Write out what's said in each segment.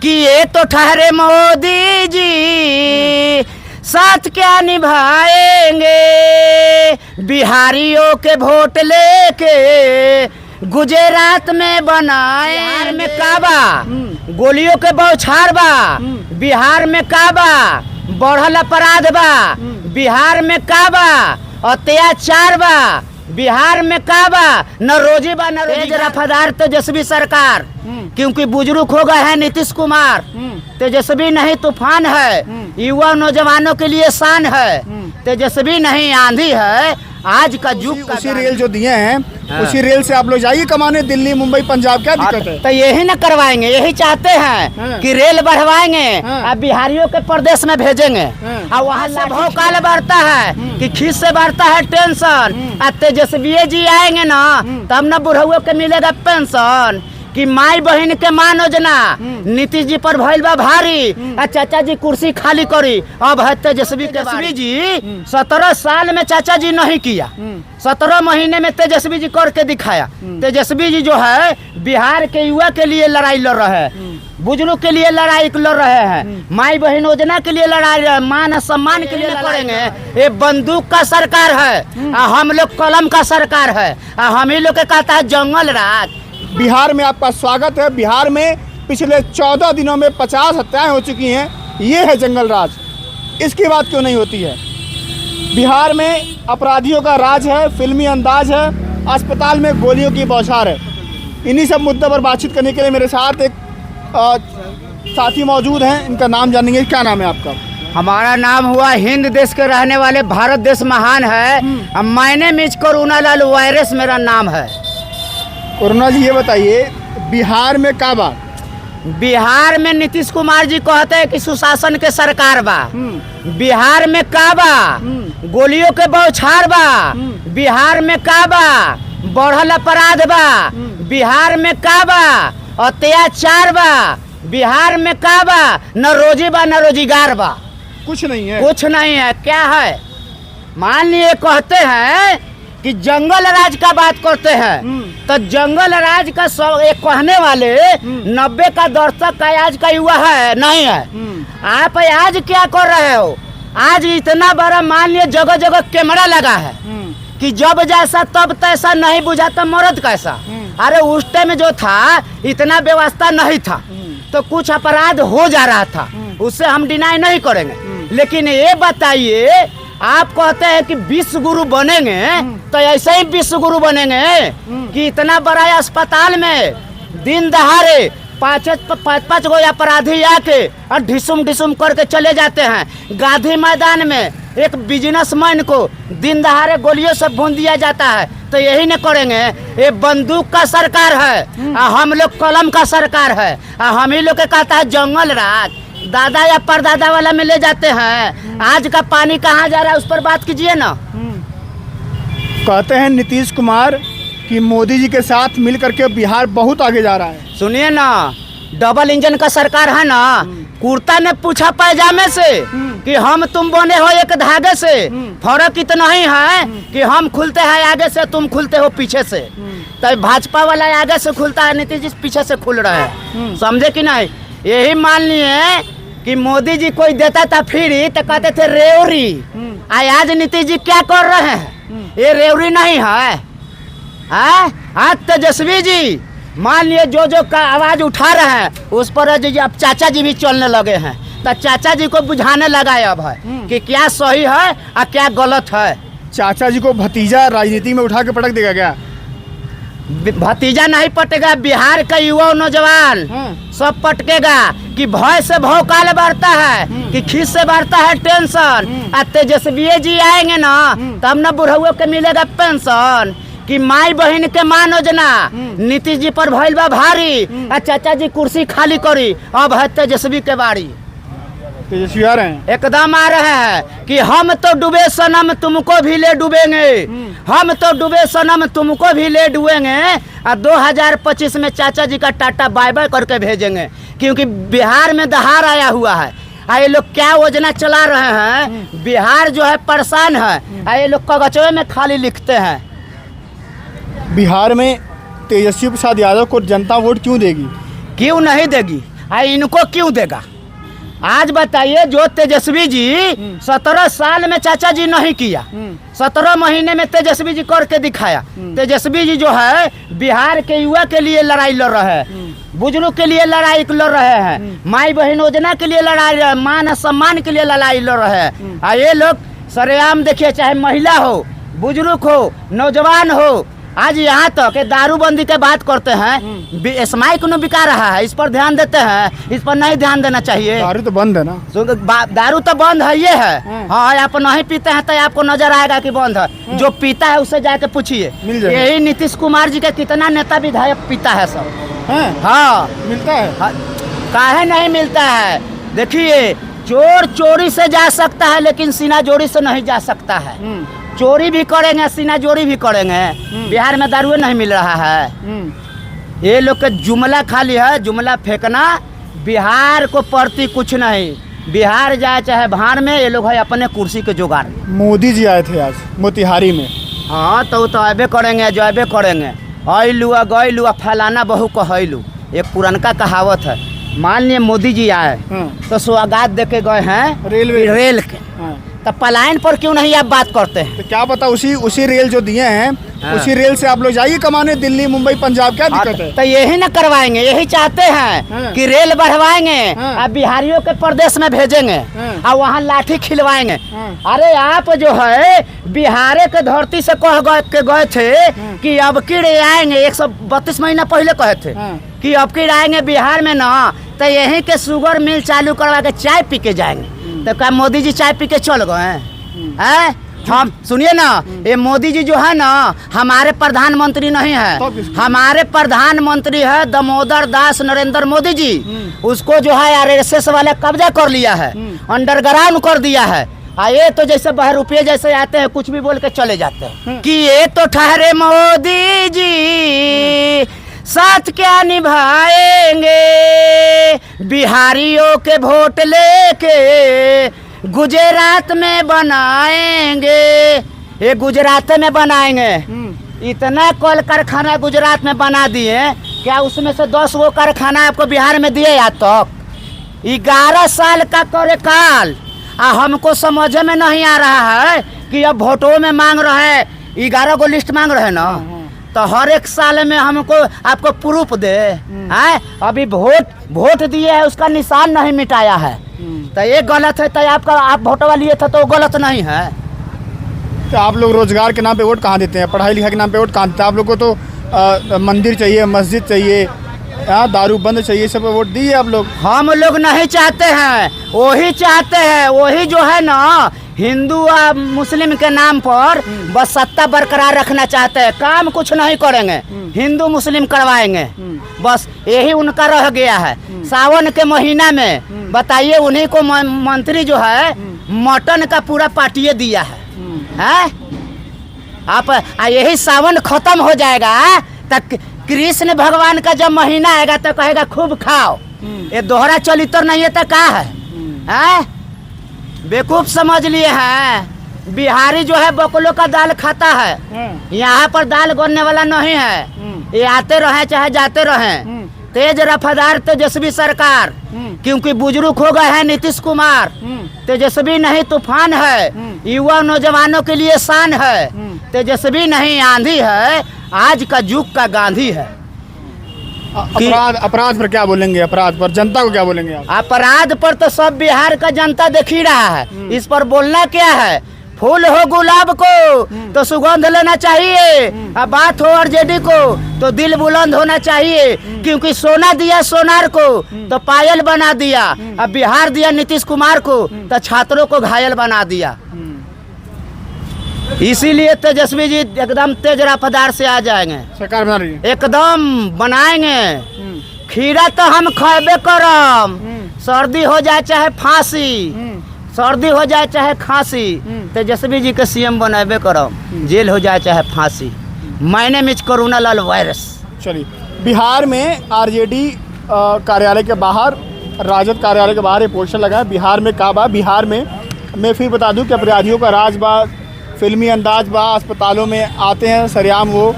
कि ये तो ठहरे मोदी जी साथ क्या निभाएंगे, बिहारियों के वोट लेके गुजरात में बनाए। बिहार में काबा गोलियों के बौछार बा, बिहार में काबा बढ़ल अपराध बा, बिहार में काबा अत्याचार बा, बिहार में काबा न रोजी बा न रोजी। रफादार तेजस्वी सरकार, क्योंकि बुजुर्ग हो गए हैं नीतीश कुमार। तेजस्वी नहीं तूफान है, युवा नौजवानों के लिए शान है। तेजस्वी नहीं आंधी है, आज का युग। उसी रेल जो दिए हैं उसी रेल से आप लोग जाइए कमाने दिल्ली मुंबई पंजाब, क्या दिक्कत है? तो यही न करवाएंगे, यही चाहते हैं कि रेल बढ़वाएंगे और बिहारियों के प्रदेश में भेजेंगे। और वहाँ से भौकाल बढ़ता है कि खीस से बढ़ता है टेंशन। और तेजस्वी जी आएंगे ना तब न बुढ़उओं के मिलेगा पेंशन। कि माई बहन के मान योजना नीतीश जी पर भइल बा भारी, आ चाचा जी कुर्सी खाली करी। अब है तेजस्वी के बारी। जी 17 साल में चाचा जी नहीं किया, 17 महीने में तेजस्वी जी करके दिखाया। तेजस्वी जी जो है बिहार के युवा के लिए लड़ाई लड़ रहे हैं, बुजुर्ग के लिए लड़ाई लड़ रहे हैं, माई बहन योजना के लिए लड़ाई, मान सम्मान के लिए लड़ेंगे। ये बंदूक का सरकार है, हम लोग कलम का सरकार है। हम ही लोग के कहता है जंगल राज। बिहार में आपका स्वागत है। बिहार में पिछले 14 दिनों में 50 हत्याएं हो चुकी हैं। ये है जंगल राज, इसकी बात क्यों नहीं होती है? बिहार में अपराधियों का राज है, फिल्मी अंदाज है, अस्पताल में गोलियों की बौछार है। इन्हीं सब मुद्दों पर बातचीत करने के लिए मेरे साथ एक साथी मौजूद हैं, इनका नाम जानेंगे। क्या नाम है आपका? हमारा नाम हुआ हिंद देश के रहने वाले, भारत देश महान है। मैंने मिज करुणालाल वायरस मेरा नाम है। करुणा जी ये बताइए, बिहार में काबा, बिहार में नीतीश कुमार जी कहते हैं कि सुशासन के सरकार बा। बिहार में काबा गोलियों के बौछार बा, बिहार में काबा बढ़ल अपराध बा, बिहार में काबा अत्याचार बा, बिहार में काबा न रोजी बा न रोजगार बा। कुछ नहीं है, कुछ नहीं है। क्या है? मान लिए कहते हैं कि जंगल राज का बात करते हैं, तो जंगल राज का एक कहने वाले 90 का दशक का आज का युवा है नहीं है। आप आज क्या कर रहे हो? आज इतना बड़ा मान लिया जगह जगह कैमरा लगा है कि जब जैसा तब तैसा, नहीं बुझाता मर्द कैसा। अरे उस टाइम जो था इतना व्यवस्था नहीं था, तो कुछ अपराध हो जा रहा था, उससे हम डिनाई नहीं करेंगे। लेकिन ये बताइए, आप कहते हैं कि विश्व गुरु बनेंगे, तो ऐसे ही विश्व गुरु बनेंगे कि इतना बड़ा अस्पताल में दिन दहाड़े 5 गो अपराधी आके और ढिसुम करके चले जाते हैं। गांधी मैदान में एक बिजनेसमैन को दिन दहाड़े गोलियों से भून दिया जाता है। तो यही न करेंगे? ये बंदूक का सरकार है, हम लोग कलम का सरकार है। हम ही लोग के कहता है जंगल राज। दादा या परदादा वाला में ले जाते हैं। आज का पानी कहाँ जा रहा है उस पर बात कीजिए ना। कहते हैं नीतीश कुमार कि मोदी जी के साथ मिल करके बिहार बहुत आगे जा रहा है। सुनिए ना, डबल इंजन का सरकार है ना। कुर्ता ने पूछा पैजामे से कि हम तुम बने हो एक धागे से, फर्क इतना ही है कि हम खुलते हैं आगे से, तुम खुलते हो पीछे से। तो भाजपा वाला आगे से खुलता है, नीतीश जी पीछे से खुल रहे हैं। समझे कि नहीं? यही मान लिए कि मोदी जी कोई देता था फ्री तो कहते थे रेवड़ी। आज नीतीश जी क्या कर रहे हैं? ये रेवड़ी नहीं है। आज तेजस्वी जी मान लिए जो का आवाज उठा रहे हैं उस पर अब चाचा जी भी चलने लगे हैं। तो चाचा जी को बुझाने लगा अब है कि क्या सही है और क्या गलत है। चाचा जी को भतीजा राजनीति में उठा के पटक देगा क्या? भतीजा नहीं पटेगा, बिहार का युवा नौजवान सब पटकेगा। कि भय से भौकाल बढ़ता है, कि खीस से बढ़ता है टेंशन। और तेजस्वी जी आएंगे ना तब न बुढ़उओं के मिलेगा पेंशन। कि माई बहन के मान योजना नीतीश जी पर भइल बा भारी, और चाचा जी कुर्सी खाली करी। अब है तेजस्वी के बारी। तेजस्वी आ रहे हैं, एकदम आ रहे हैं कि हम तो डूबे सनम तुमको भी ले डूबेंगे, हम तो डूबे सनम तुमको भी ले डूबेंगे। और 2025 में चाचा जी का टाटा बाय बाय करके भेजेंगे। क्योंकि बिहार में दहाड़ आया हुआ है। ये लोग क्या योजना चला रहे हैं, बिहार जो है परेशान है। ये लोग कागजों में खाली लिखते हैं। बिहार में तेजस्वी प्रसाद यादव को जनता वोट क्यों देगी? क्यों नहीं देगी? इनको क्यों देगा? आज बताइए, जो तेजस्वी जी 17 साल में चाचा जी नहीं किया, 17 महीने में तेजस्वी जी करके दिखाया। तेजस्वी जी जो है बिहार के युवा के लिए लड़ाई लड़ रहे हैं, बुजुर्ग के लिए लड़ाई लड़ रहे हैं, माई बहन योजना के लिए लड़ाई, मान सम्मान के लिए लड़ाई लड़ रहे हैं। और ये लोग सरेआम देखिए, चाहे महिला हो, बुजुर्ग हो, नौजवान हो, आज यहाँ तक दारूबंदी के बात करते हैं, स्माइक न बिका रहा है, इस पर ध्यान देते हैं? इस पर नहीं ध्यान देना चाहिए। दारू तो बंद है ना? दारू तो बंद है, ये है। हाँ, आप नहीं पीते हैं तो आपको नजर आएगा कि बंद है। जो पीता है उससे जाके पूछिए। यही नीतीश कुमार जी के कितना नेता विधायक पीता है सब। हाँ, मिलता है। काहे नहीं मिलता है? देखिए, चोर चोरी से जा सकता है लेकिन सीना जोड़ी से नहीं जा सकता है। चोरी भी करेंगे, सीना जोड़ी भी करेंगे। बिहार में दारू नहीं मिल रहा है। ये लोग का जुमला खाली है, जुमला फेंकना। बिहार को प्रति कुछ नहीं, बिहार जाए चाहे भाड़ में, ये लोग है अपने कुर्सी के जुगाड़। मोदी जी आए थे आज मोतिहारी में। हाँ, तो अबे करेंगे, जो अबे करेंगे। अइलुआ गइलुआ फलाना बहू कहलू, एक पुरनका कहावत है। मान लिए मोदी जी आए तो स्वागत देके गए हैं रेल के, तब पलायन पर क्यों नहीं आप बात करते हैं? तो क्या पता उसी रेल जो दिए हैं, उसी रेल से आप लोग जाइए कमाने दिल्ली, मुंबई, पंजाब। क्या दिक्कत है? तो यही ना करवाएंगे, यही चाहते हैं कि रेल बढ़वाएंगे और बिहारियों के प्रदेश में भेजेंगे और वहाँ लाठी खिलवाएंगे। अरे आप जो है बिहार के धरती से कह गए थे कि अब की आएंगे, 132 महीना पहले कहे थे कि अब की आएंगे बिहार में ना, तो यहीं के शुगर मिल चालू करवा के चाय पी के जाएंगे। तो क्या मोदी जी चाय पी के चल गए हैं? हम सुनिए ना, ये मोदी जी जो है ना हमारे प्रधानमंत्री नहीं है, हमारे प्रधानमंत्री है दामोदर दास नरेंद्र मोदी जी। उसको जो है आरएसएस वाले कब्जा कर लिया है, अंडरग्राउंड कर दिया है। ये तो जैसे बहरूपिये जैसे आते हैं, कुछ भी बोल के चले जाते हैं कि ये तो ठहरे मोदी जी, साथ क्या निभाएंगे, बिहारियों के वोट लेके गुजरात में बनाएंगे। ये गुजरात में बनाएंगे। इतना कल कारखाना गुजरात में बना दिए, क्या उसमें से 10 वो कारखाना आपको बिहार में दिए आज तक? 11 साल का कार्यकाल, हमको समझ में नहीं आ रहा है कि अब वोटों में मांग रहे हैं, 11 को लिस्ट मांग रहे हैं ना, तो हर एक साल में हमको आपको प्रूफ दे। अभी वोट दिए है, उसका निशान नहीं मिटाया है, तो ये गलत है। तो आप वोटवा लिए थे तो गलत नहीं है। तो आप लोग रोजगार के नाम पे वोट कहाँ देते हैं? पढ़ाई लिखाई के नाम पे वोट कहाँ देते हैं? आप लोग को तो मंदिर चाहिए, मस्जिद चाहिए, दारू बंद चाहिए, सब वोट दिए आप लोग। हम लोग नहीं चाहते हैं, वही चाहते हैं, वही जो है ना हिंदू और मुस्लिम के नाम पर बस सत्ता बरकरार रखना चाहते हैं। काम कुछ नहीं करेंगे, हिंदू मुस्लिम करवाएंगे, बस यही उनका रह गया है। सावन के महीना में बताइए, उन्हीं को मंत्री जो है मटन का पूरा पार्टिए दिया है। आप यही सावन खत्म हो जाएगा तक कृष्ण भगवान का जब महीना आएगा तो कहेगा खूब खाओ। ये दोहरा चरित्र नहीं है तो क्या है? बेवकूफ समझ लिए हैं। बिहारी जो है बकलो का दाल खाता है, यहाँ पर दाल गलने वाला नहीं है। ये आते रहे चाहे जाते रहे, तेज रफ्तार तेजस्वी सरकार, क्योंकि बुजुर्ग हो गए हैं नीतीश कुमार। तेजस्वी नहीं तूफान है, युवा नौजवानों के लिए शान है। तेजस्वी नहीं आंधी है, आज का युग का गांधी है। अपराध पर क्या बोलेंगे? अपराध पर जनता को क्या बोलेंगे आप? अपराध पर तो सब बिहार का जनता देख ही रहा है, इस पर बोलना क्या है? फूल हो गुलाब को तो सुगंध लेना चाहिए, अब बात हो आरजेडी को तो दिल बुलंद होना चाहिए, क्योंकि सोना दिया सोनार को तो पायल बना दिया, अब बिहार दिया नीतीश कुमार को तो छात्रों को घायल बना दिया। इसीलिए तेजस्वी जी एकदम तेज रफ्तार से आ जाएंगे, सरकार बना रही है, एकदम बनाएंगे। खीरा तो हम खाबे करम, सर्दी हो जाए चाहे फांसी, सर्दी हो जाए चाहे खांसी, तेजस्वी जी के सीएम बनाबे करम, जेल हो जाए चाहे फांसी। मैंने मिच कोरोना लाल वायरस। चलिए, बिहार में आरजेडी कार्यालय के बाहर, राजद कार्यालय के बाहर ये पोस्टर लगा है, बिहार में काबा। बिहार में मैं फिर बता दूं कि अपराधियों का राज बा, फिल्मी अंदाज बा, अस्पतालों में आते हैं सरेआम वो,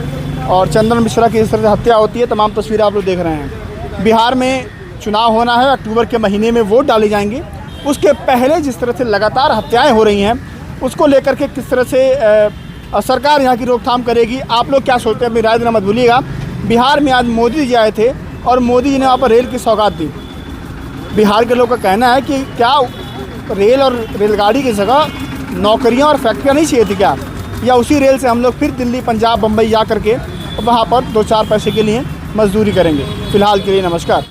और चंदन मिश्रा की इस तरह से हत्या होती है। तमाम तस्वीरें आप लोग देख रहे हैं। बिहार में चुनाव होना है, अक्टूबर के महीने में वोट डाले जाएंगे, उसके पहले जिस तरह से लगातार हत्याएं हो रही हैं उसको लेकर के किस तरह से सरकार यहाँ की रोकथाम करेगी, आप लोग क्या सोचते हैं अपनी राय देना मत भूलिएगा। बिहार में आज मोदी जी आए थे और मोदी जी ने वहाँ पर रेल की सौगात दी। बिहार के लोग का कहना है कि क्या रेल और रेलगाड़ी की जगह नौकरियाँ और फैक्ट्रियाँ नहीं चाहिए थी क्या, या उसी रेल से हम लोग फिर दिल्ली, पंजाब, बम्बई जा करके वहाँ पर 2-4 पैसे के लिए मजदूरी करेंगे। फिलहाल के लिए नमस्कार।